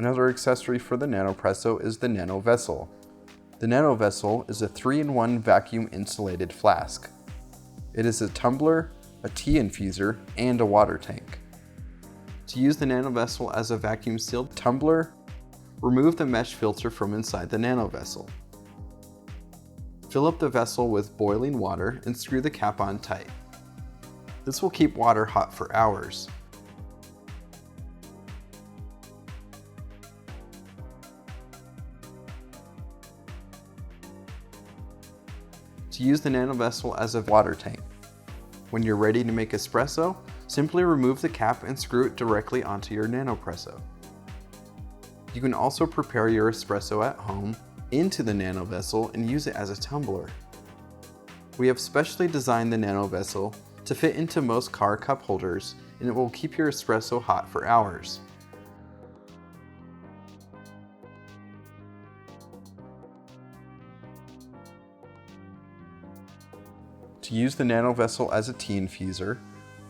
Another accessory for the Nanopresso is the Nanovessel. The Nanovessel is a 3-in-1 vacuum insulated flask. It is a tumbler, a tea infuser, and a water tank. To use the Nanovessel as a vacuum sealed tumbler, remove the mesh filter from inside the Nanovessel. Fill up the vessel with boiling water and screw the cap on tight. This will keep water hot for hours. To use the Nanovessel as a water tank. When you're ready to make espresso, simply remove the cap and screw it directly onto your Nanopresso. You can also prepare your espresso at home into the Nanovessel and use it as a tumbler. We have specially designed the Nanovessel to fit into most car cup holders, and it will keep your espresso hot for hours. To use the Nanovessel as a tea infuser,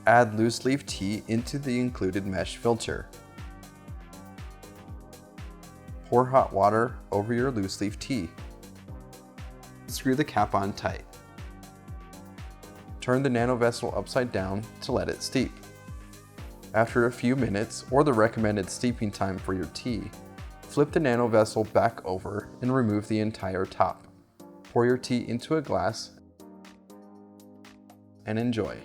add loose leaf tea into the included mesh filter. Pour hot water over your loose leaf tea. Screw the cap on tight. Turn the Nanovessel upside down to let it steep. After a few minutes, or the recommended steeping time for your tea, flip the Nanovessel back over and remove the entire top. Pour your tea into a glass and enjoy.